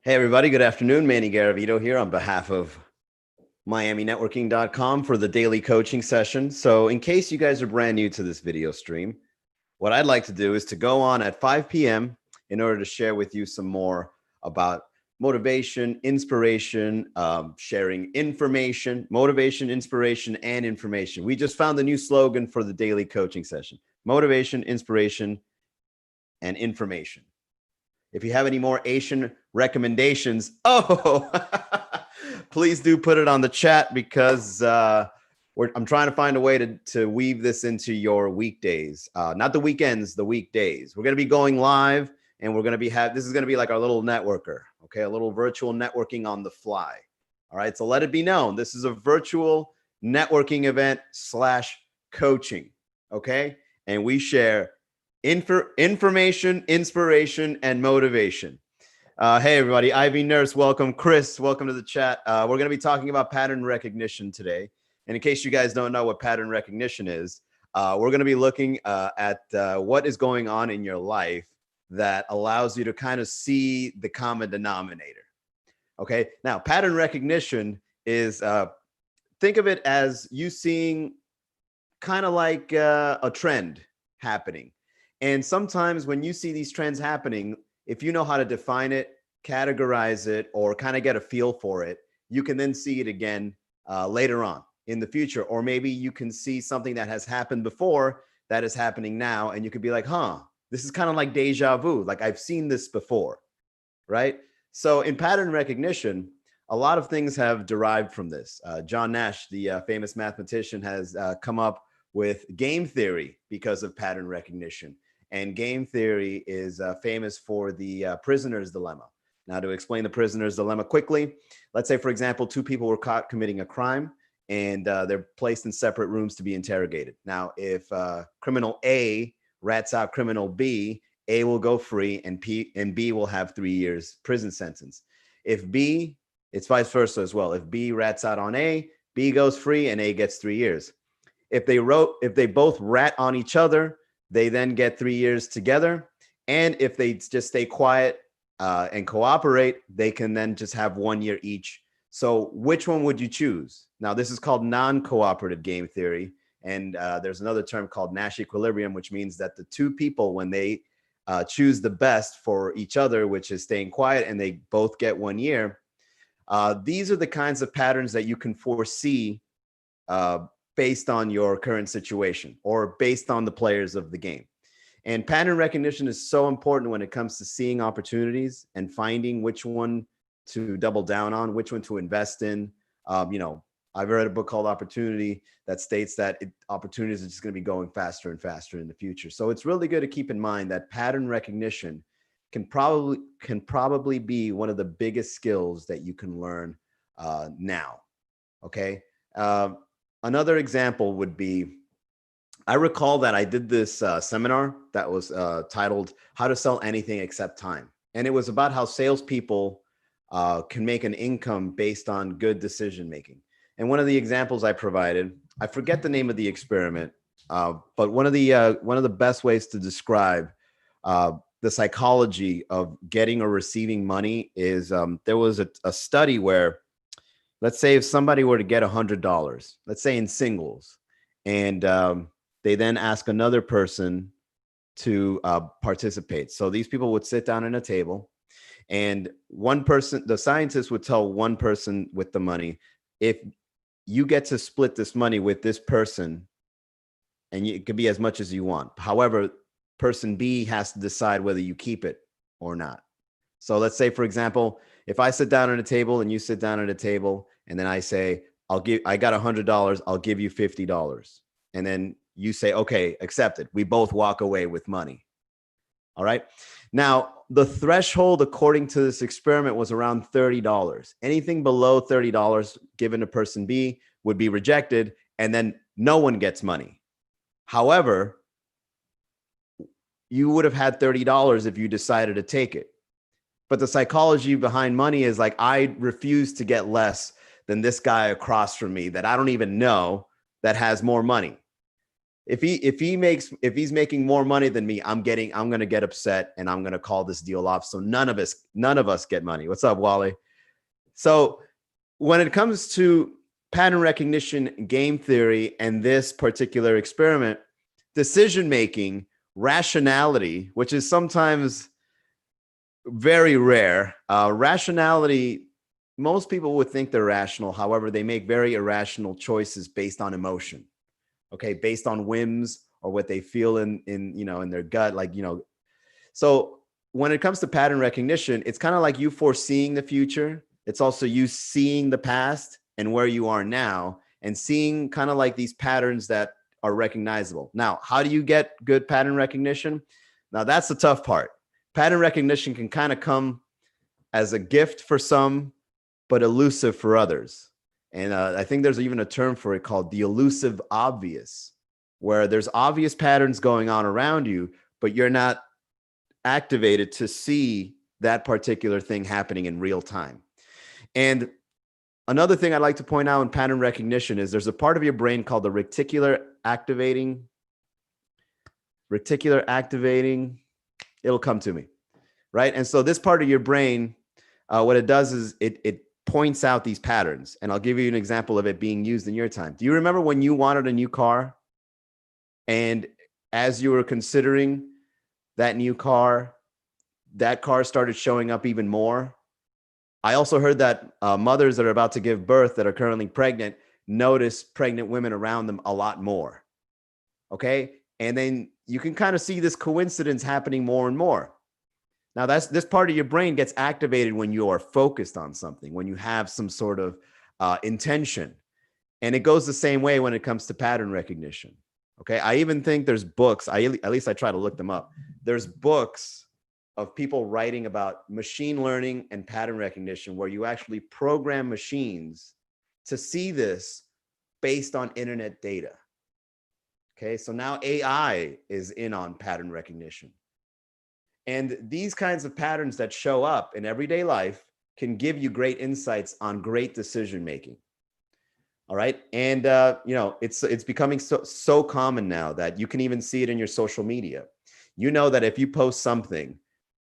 Hey, everybody. Good afternoon. Manny Garavito here on behalf of MiamiNetworking.com for the daily coaching session. So in case you guys are brand new to this video stream, what I'd like to do is to go on at 5 p.m. in order to share with you some more about motivation, inspiration, sharing information, motivation, inspiration, and information. We just found the new slogan for the daily coaching session: motivation, inspiration, and information. If you have any more Asian recommendations, please do put it on the chat because I'm trying to find a way to weave this into your weekdays, not the weekends, the weekdays. We're going to be going live, and we're going to be this is going to be like our little networker, okay? A little virtual networking on the fly. All right, so let it be known, this is a virtual networking event / coaching, okay? And we share information, inspiration, and motivation. Hey, everybody. Ivy Nurse, welcome. Chris, welcome to the chat. We're going to be talking about pattern recognition today. And in case you guys don't know what pattern recognition is, we're going to be looking at what is going on in your life that allows you to kind of see the common denominator. Okay. Now, pattern recognition is, think of it as you seeing kind of like a trend happening. And sometimes when you see these trends happening, if you know how to define it, categorize it, or kind of get a feel for it, you can then see it again later on in the future. Or maybe you can see something that has happened before that is happening now, and you could be like, this is kind of like deja vu. Like, I've seen this before, right? So in pattern recognition, a lot of things have derived from this. John Nash, the famous mathematician, has come up with game theory because of pattern recognition. And game theory is famous for the prisoner's dilemma. Now, to explain the prisoner's dilemma quickly, let's say, for example, two people were caught committing a crime, and they're placed in separate rooms to be interrogated. Now, if criminal A rats out criminal B, A will go free, and B will have 3 years prison sentence. If B, it's vice versa as well. If B rats out on A, B goes free, and A gets 3 years. If they both rat on each other, they then get 3 years together. And if they just stay quiet and cooperate, they can then just have 1 year each. So which one would you choose? Now, this is called non-cooperative game theory. And there's another term called Nash equilibrium, which means that the two people, when they choose the best for each other, which is staying quiet, and they both get 1 year, these are the kinds of patterns that you can foresee based on your current situation or based on the players of the game. And pattern recognition is so important when it comes to seeing opportunities and finding which one to double down on, which one to invest in. I've read a book called Opportunity that states that opportunities are just going to be going faster and faster in the future. So it's really good to keep in mind that pattern recognition can probably be one of the biggest skills that you can learn now. Okay. Another example would be, I recall that I did this seminar that was titled How to Sell Anything Except Time. And it was about how salespeople can make an income based on good decision making. And one of the examples I provided, I forget the name of the experiment, but one of the best ways to describe the psychology of getting or receiving money is there was a study where, let's say if somebody were to get $100, let's say in singles, and they then ask another person to participate. So these people would sit down at a table, and one person, the scientist would tell one person with the money, if you get to split this money with this person, and it could be as much as you want. However, person B has to decide whether you keep it or not. So let's say, for example, if I sit down at a table and you sit down at a table, and then I say, I got $100, I'll give you $50. And then you say, okay, accept it. We both walk away with money. All right. Now, the threshold, according to this experiment, was around $30. Anything below $30 given to person B would be rejected, and then no one gets money. However, you would have had $30 if you decided to take it. But the psychology behind money is like, I refuse to get less than this guy across from me that I don't even know that has more money. if he's making more money than me, I'm going to get upset and I'm going to call this deal off. So none of us get money. What's up, Wally? So when it comes to pattern recognition, game theory, and this particular experiment, decision making, rationality, which is sometimes very rare. Rationality, most people would think they're rational. However, they make very irrational choices based on emotion. Okay, based on whims or what they feel in their gut, So when it comes to pattern recognition, it's kind of like you foreseeing the future. It's also you seeing the past and where you are now and seeing kind of like these patterns that are recognizable. Now, how do you get good pattern recognition? Now, that's the tough part. Pattern recognition can kind of come as a gift for some, but elusive for others. And I think there's even a term for it called the elusive obvious, where there's obvious patterns going on around you, but you're not activated to see that particular thing happening in real time. And another thing I'd like to point out in pattern recognition is there's a part of your brain called the reticular activating. It'll come to me, right? And so this part of your brain, what it does is it points out these patterns. And I'll give you an example of it being used in your time. Do you remember when you wanted a new car? And as you were considering that new car, that car started showing up even more. I also heard that mothers that are about to give birth that are currently pregnant notice pregnant women around them a lot more. Okay. And then you can kind of see this coincidence happening more and more. Now, this part of your brain gets activated when you are focused on something, when you have some sort of intention. And it goes the same way when it comes to pattern recognition. Okay. I even think there's books, at least I try to look them up. There's books of people writing about machine learning and pattern recognition, where you actually program machines to see this based on internet data. Okay. So now AI is in on pattern recognition. And these kinds of patterns that show up in everyday life can give you great insights on great decision making. All right. And, it's becoming so common now that you can even see it in your social media. You know that if you post something,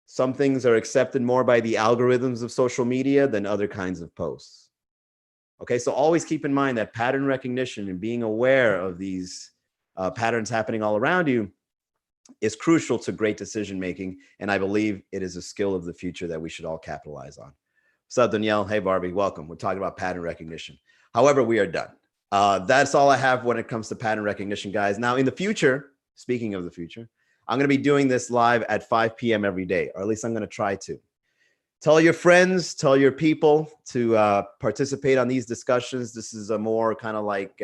some things are accepted more by the algorithms of social media than other kinds of posts. Okay. So always keep in mind that pattern recognition and being aware of these patterns happening all around you is crucial to great decision making. And I believe it is a skill of the future that we should all capitalize on. What's up, Danielle? Hey, Barbie, welcome. We're talking about pattern recognition. However, we are done. That's all I have when it comes to pattern recognition, guys. Now, in the future, speaking of the future, I'm going to be doing this live at 5 p.m. every day, or at least I'm going to try to. Tell your friends, tell your people to participate on these discussions. This is a more kind of like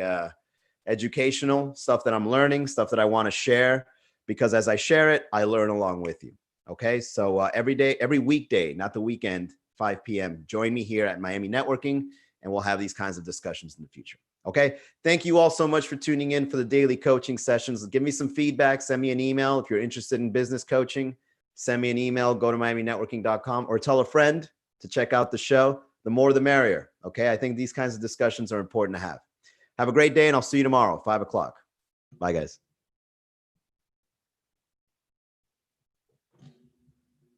educational stuff that I'm learning, stuff that I want to share. Because as I share it, I learn along with you. Okay. So every day, every weekday, not the weekend, 5 p.m. Join me here at Miami Networking, and we'll have these kinds of discussions in the future. Okay. Thank you all so much for tuning in for the daily coaching sessions. Give me some feedback. Send me an email. If you're interested in business coaching, send me an email. Go to miaminetworking.com or tell a friend to check out the show. The more, the merrier. Okay. I think these kinds of discussions are important to have. Have a great day, and I'll see you tomorrow, 5 o'clock. Bye, guys.